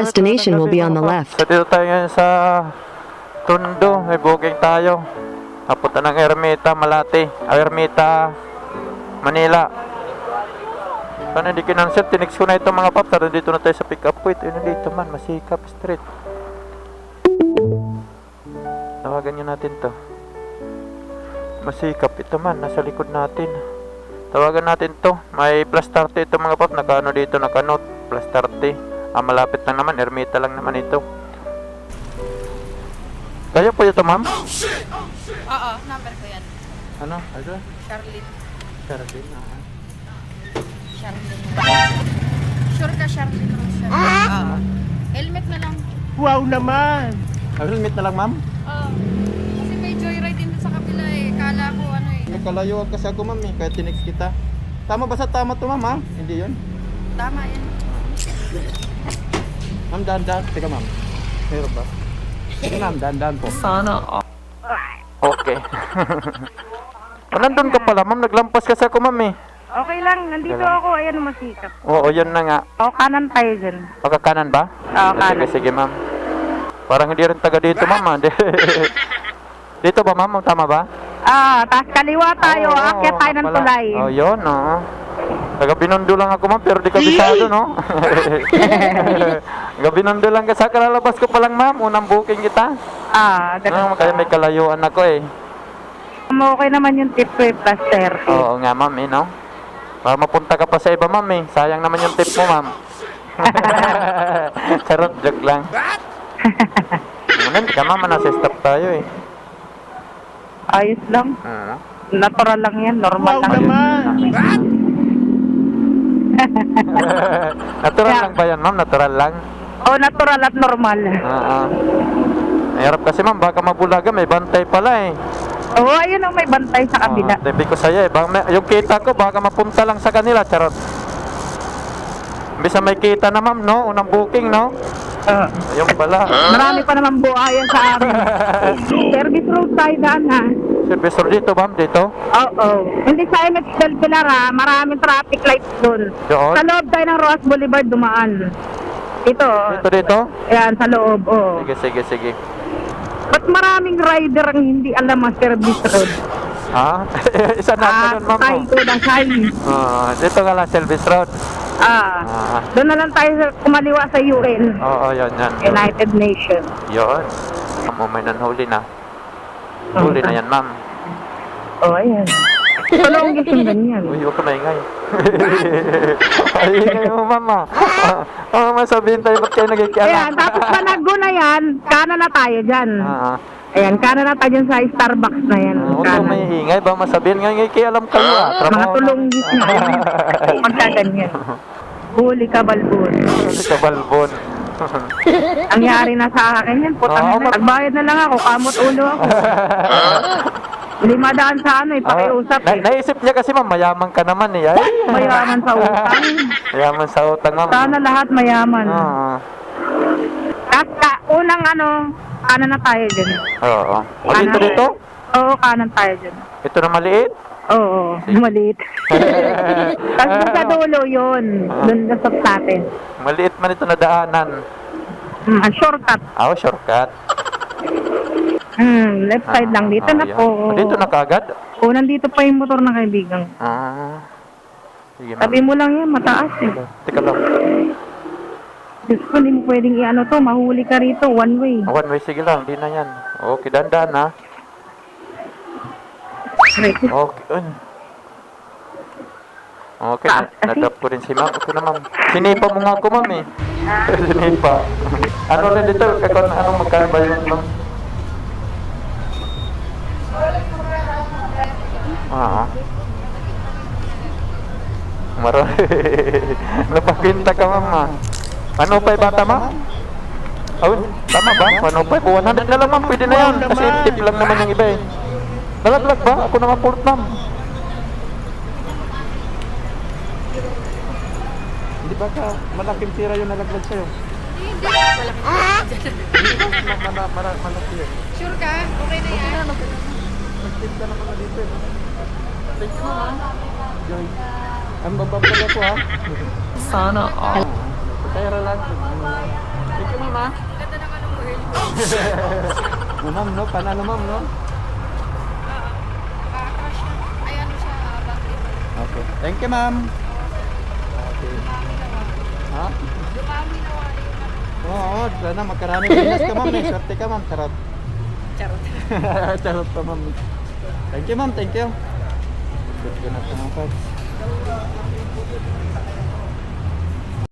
Destination will be on the left. So dito tayo ngayon sa Tondo, may booking tayo. Papunta ng Ermita, Malate. Ermita, Manila. Paano hindi kinansel? Tinix ko na ito mga paps. Tara dito na tayo sa pick up point. Yun dito man, Masikap Street. Tawagan nyo natin to. Masikap ito man, nasa likod natin. Tawagan natin to. May plus 30 ito mga paps. Naka-ano dito, naka-note. Plus 30. Malapit lang naman, Ermita lang naman ito. Kaya po ito, ma'am? Oo, number ko yan. Ano? Ano? Charlene. Charlene, Charlene. Sure ka, Charlene Rosa? Oo. Helmet na lang. Wow naman! Helmet na lang, ma'am? Oo. Kasi may joyride din sa kabila eh. Kala ko ano eh. Nagkalayuan kasi ako, ma'am, kaya tinix kita. Tama ba sa tama to, ma'am, ha? Hindi yun? Tama yan. Ma'am, dahan-dahan. Teka, ma'am. Meron ba? Sige, ma'am, dahan-dahan po. Sana Okay. Nandun ka pala, ma'am. Naglampas kasi ako, ma'am, eh. Okay lang, nandito Okay lang. ako, ayan Masikap. Oo, yun na nga. O, kanan tayo dyan. Pagkakanan ba? Oo, Sige, kanan. sige, ma'am. Parang hindi rin taga dito, ma'am, ha? Dito ba, ma'am? Tama ba? Tas kaliwa tayo, Oo, aakyat tayo ng pala. tulay. Oh, yun, oo. Taga Binondo lang ako, ma'am, pero di kabisado, no? Taga Binondo lang kasi kalalabas ko pa lang, ma'am. Unang booking kita. Ganun. Kaya may kalayuan ako, eh. Okay naman yung tip ko, plus 30. Oo nga, ma'am, eh, no? Para mapunta ka pa sa iba, ma'am, eh. Sayang naman yung tip mo, ma'am. Charot, joke lang. Hindi ka, ma'am, nasa stop tayo, eh. Ayos lang. Natural lang yan, normal wow lang. naman! Natural lang ba yan, ma'am? Natural lang? Natural at normal. Mahirap kasi, ma'am, baka mabulaga. May bantay pala, eh. Ayun ang may bantay sa kabila. Sabi ko sa'yo, eh. Yung kita ko, baka mapunta lang sa kanila. Charot. Bisa may kita na, ma'am, no? Unang booking, no? Ayun pala. Marami pa naman buhayan sa amin. Service road tayo daan, ha? Service road dito, ma'am, dito? Oo. Hindi sa MX Del Pilar, ha? Maraming traffic lights doon. Doon? Sa loob tayo ng Roas Boulevard dumaan. Ito. Dito? Ayan, sa loob, oo. Sige. Ba't maraming rider ang hindi alam ang service road? Ha? Isa na yun, ma'am. Sign to the sign. Dito nga lang, service road. Doon na lang tayo kumaliwa sa UN. Oo, yan. United Nations. Yun. Ma'am, may nanhuli na. Huli na yan, ma'am. Ayan. Tulong yung ganyan. Uy, huwag ka maingay. Ay, ingay mo, mama. Masabihin tayo, ba't kayo nagkikialam? Ayan, tapos Manago na yan, kanan na tayo dyan. Ayan, kanan na tayo dyan sa Starbucks na yan. Huwag ka may ingay, ba masabihin nga, nagkikialam kayo, Mga tulunggis na yan. Magkaganyan. Huli ka, balbon. Kabalbon. Ang yari na sa akin yan, putang na. Nagbayad na lang ako, kamot ulo ako. Hindi madaan sa ano, pakiusap eh. Naisip niya kasi, ma'am, mayaman ka naman, eh. Ay. Mayaman sa utang. Mayaman sa utang, ma'am. Sana lahat mayaman. Tapos unang kanan na tayo dyan. Oo. Dito? Oo, kanan tayo dyan. Ito na maliit? Oo, maliit. Tapos sa dulo yun, doon na stop natin. Maliit man ito na daanan. Shortcut. Shortcut. Left side lang. Dito na yan. po. Dito na kagad? Nandito pa yung motor ng kaibigan. Sige, ma'am. Sabi mo lang yan, mataas eh. Teka lang. Diyos ko, hindi mo pwedeng to, mahuli ka rito, one way. One way, sige lang, di na yan. Okay, dandan ha. Okay, okay, nadap ko rin si ma'am. Okay na, ma'am. Sinipa mo nga ako, ma'am, eh. Sinipa. Ano rin dito? Anong magkano ba yun, ma'am? Marami. Napapinta ka, ma'am. Ano pa yung bata, ma'am? Tama ba? Ano pa? 100 na lang, ma'am. Pwede na yan. Kasi tip lang naman yung iba, eh. Nalaglag ba? Ako naman pulot, ma'am. Hindi ba ka malaking tira yung nalaglag sa'yo? Hindi. Malaki. Malaki yun. Sure ka? Okay na yan. Nag-tip ka naman na dito, eh. Thank you, ma'am. Joy. Ang babablog ako, ha? Sana all. Kaya lang. Ma'am, no? Panalo, ma'am, no? Crush na. Ay, ano siya, battery. Okay. Thank you, ma'am. Okay. Ha? Dumami na wala yung Oo, sana magkarami business ka, ma'am. May swerte ka, ma'am. Charot. charot. Charot pa, ma'am. Thank you, ma'am. Thank you. Good na ito, mga pads.